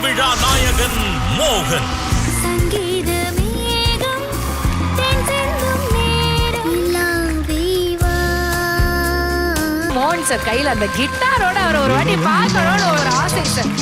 விழா நாயகன் மோகன். சங்கீத மேகம் தென்றெங்கும் நேரம் வீவா. மோகன் சார் கையில் அந்த கிட்டாரோட அவர் ஒரு வாட்டி பார்க்கணும்னு ஒரு ஆசை சார்.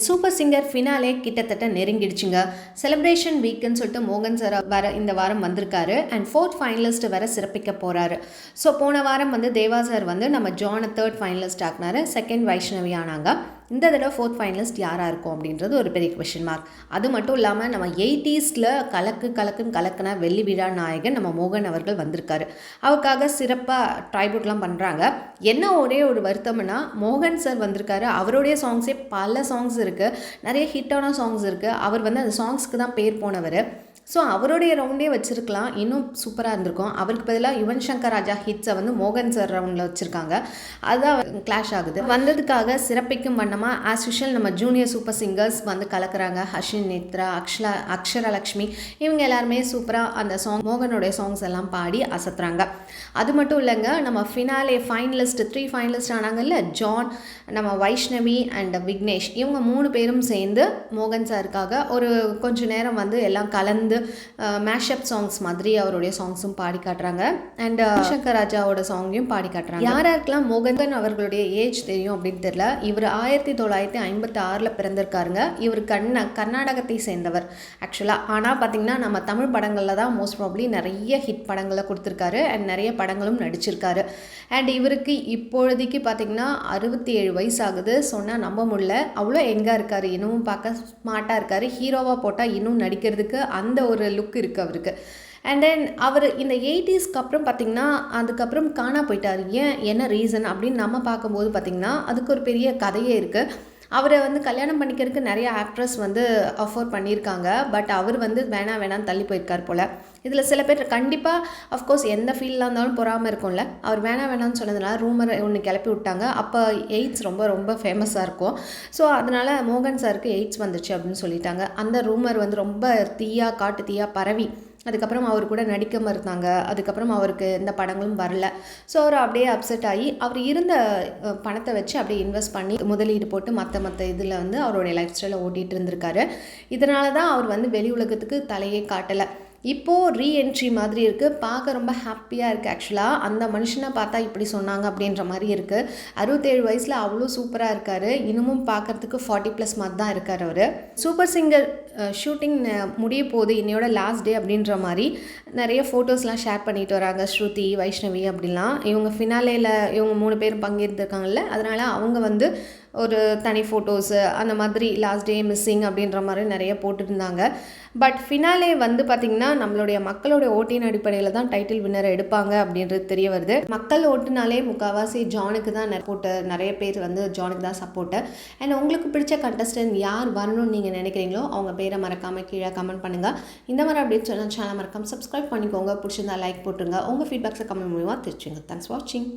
சூப்பர் சிங்கர் ஃபினாலே கிட்டத்தட்ட நெருங்கிடுச்சுங்க. செலிப்ரேஷன் வீக்குன்னு சொல்லிட்டு மோகன் சார் இந்த வாரம் வந்திருக்காரு அண்ட் 4th ஃபைனலிஸ்ட் வர சிறப்பிக்க போகிறாரு. ஸோ போன வாரம் தேவா சார் நம்ம ஜானை 3rd ஃபைனலிஸ்ட் ஆக்குனாரு, 2nd வைஷ்ணவி ஆனாங்க. இந்த தடவை 4th ஃபைனலிஸ்ட் யாராக இருக்கும் அப்படின்றது ஒரு பெரிய கொஷின் மார்க். அது மட்டும் இல்லாமல் நம்ம 80s கலக்குன்னு கலக்கின வெள்ளி விழா நாயகன் நம்ம மோகன் அவர்கள் வந்திருக்காரு. அவருக்காக சிறப்பாக ட்ரைபியூட்லாம் பண்ணுறாங்க. என்ன ஒரே ஒரு வருத்தம்னா மோகன் சார் வந்திருக்காரு, அவருடைய சாங்ஸே பல சாங்ஸ் இருக்குது, நிறைய ஹிட்டான சாங்ஸ் இருக்குது. அவர் அந்த சாங்ஸ்க்கு தான் பேர் போனவர். ஸோ அவருடைய ரவுண்டே வச்சுருக்கலாம், இன்னும் சூப்பராக இருந்திருக்கும். அவருக்கு பதிலாக யுவன் சங்கர் ராஜா ஹிட்ஸை மோகன் சார் ரவுண்டில் வச்சுருக்காங்க. அதுதான் கிளாஷ் ஆகுது. வந்ததுக்காக சிறப்பிக்கும் வண்ணமாக ஆஸ் யூஷுவல் நம்ம ஜூனியர் சூப்பர் சிங்கர்ஸ் கலக்கிறாங்க. ஹர்ஷின் நேத்ரா, அக்ஷரலக்ஷ்மி இவங்க எல்லாருமே சூப்பராக அந்த மோகனுடைய சாங்ஸ் எல்லாம் பாடி அசத்துறாங்க. அது மட்டும் இல்லைங்க, நம்ம ஃபினாலே ஃபைனலிஸ்ட் 3 ஃபைனலிஸ்ட் ஆனாங்கல்ல, ஜான், நம்ம வைஷ்ணவி அண்ட் விக்னேஷ், இவங்க 3 பேரும் சேர்ந்து மோகன் சாருக்காக ஒரு கொஞ்சம் நேரம் எல்லாம் கலந்து மேஷப் சாங்ஸ் மாதிரி அவருடைய சாங்ஸும் பாடி காட்டுறாங்க. அண்ட் சங்கர் ராஜாவோட சாங்கையும் பாடி காட்டுறாங்க. யாருக்கெல்லாம் மோகன் அவர்களுடைய ஏஜ் தெரியும் அப்படின்னு தெரியல. இவர் 1956 பிறந்திருக்காருங்க. இவர் கர்நாடகத்தை சேர்ந்தவர் ஆக்சுவலாக. ஆனால் பார்த்தீங்கன்னா நம்ம தமிழ் படங்களில் தான் மோஸ்ட் ப்ராப்ளி நிறைய ஹிட் படங்களை கொடுத்துருக்காரு அண்ட் நிறைய படங்களும் நடிச்சிருக்காரு. அண்ட் இவருக்கு இப்பொழுதைக்கு பார்த்தீங்கன்னா 67 வயசு ஆகுது. சொன்னால் நம்ப முடியல, அவ்வளோ எங்கே இருக்கார். இன்னமும் பார்க்க ஸ்மார்ட்டாக இருக்கார். ஹீரோவாக போட்டால் இன்னும் நடிக்கிறதுக்கு அந்த ஒரு லுக் இருக்குது அவருக்கு. அண்ட் தென் அவர் இந்த 80ஸ்க்கு அப்புறம் பார்த்திங்கன்னா அதுக்கப்புறம் காணா போயிட்டார். என்ன ரீசன் அப்படின்னு நம்ம பார்க்கும்போது பார்த்திங்கன்னா அதுக்கு ஒரு பெரிய கதையே இருக்குது. அவரை கல்யாணம் பண்ணிக்கிறதுக்கு நிறைய ஆக்ட்ரஸ் ஆஃபர் பண்ணியிருக்காங்க. பட் அவர் வேணான்னு தள்ளி போயிருக்கார் போல். இதில் சில பேர் கண்டிப்பாக அஃப்கோர்ஸ் எந்த ஃபீல்டில் இருந்தாலும் பொறாமல் இருக்கும்ல. அவர் வேணான்னு சொன்னதுனால ரூமர் ஒன்று கிளப்பி விட்டாங்க. அப்போ எய்ட்ஸ் ரொம்ப ஃபேமஸாக இருக்கும். ஸோ அதனால் மோகன் சாருக்கு எய்ட்ஸ் வந்துச்சு அப்படின்னு சொல்லிட்டாங்க. அந்த ரூமர் ரொம்ப காட்டு தீயாக பரவி அதுக்கப்புறம் அவர் கூட நடிக்க மறுத்தாங்க. அதுக்கப்புறம் அவருக்கு எந்த படங்களும் வரல. ஸோ அவர் அப்படியே அப்செட் ஆகி அவர் இருந்த பணத்தை வச்சு அப்படியே இன்வெஸ்ட் பண்ணி முதலீடு போட்டு மற்ற இதில் அவருடைய லைஃப் ஸ்டைலை ஓட்டிகிட்டு இருந்திருக்காரு. இதனால தான் அவர் வெளி உலகத்துக்கு தலையே காட்டலை. இப்போது ரீஎன்ட்ரி மாதிரி இருக்குது. பார்க்க ரொம்ப ஹாப்பியாக இருக்குது. ஆக்சுவலாக அந்த மனுஷனை பார்த்தா இப்படி சொன்னாங்க அப்படின்ற மாதிரி இருக்குது. 67 வயசில் அவ்வளோ சூப்பராக இருக்கார். இன்னமும் பார்க்குறதுக்கு 40+ மாதிரி தான் இருக்கார் அவர். சூப்பர் சிங்கர் ஷூட்டிங் முடிய போகுது, இன்னையோட லாஸ்ட் டே அப்படின்ற மாதிரி நிறைய ஃபோட்டோஸ்லாம் ஷேர் பண்ணிட்டு வராங்க. ஸ்ருதி, வைஷ்ணவி அப்படிலாம் இவங்க ஃபினாலேயில் இவங்க 3 பேரும் பங்கேற்றுருக்காங்கல்ல, அதனால் அவங்க ஒரு தனி ஃபோட்டோஸு அந்த மாதிரி லாஸ்ட் டே மிஸ்ஸிங் அப்படின்ற மாதிரி நிறைய போட்டுருந்தாங்க. பட் ஃபினாலே பார்த்திங்கன்னா நம்மளுடைய மக்களுடைய ஓட்டின் அடிப்படையில் தான் டைட்டில் வின்னரை எடுப்பாங்க அப்படின்றது தெரிய வருது. மக்கள் ஓட்டுனாலே முக்கால்வாசி ஜானுக்கு தான் நிறைய பேர் ஜானுக்கு தான் சப்போர்ட்டு. அண்ட் உங்களுக்கு பிடிச்ச கண்டஸ்டன்ட் யார் வரணும்னு நீங்கள் நினைக்கிறீங்களோ அவங்க பேரை மறக்காமல் கீழே கமெண்ட் பண்ணுங்கள். இந்த மாதிரி அப்டேட் சொன்னால் சேனல் மறக்காமல் சப்ஸ்கிரைப் பண்ணிக்கோங்க. பிடிச்சிருந்தா லைக் போட்டுருங்க. உங்கள் ஃபீட்பேக்ஸை கமெண்ட் மூலமாக தெரிச்சுங்க. தேங்க்ஸ் ஃபார் வாட்சிங்.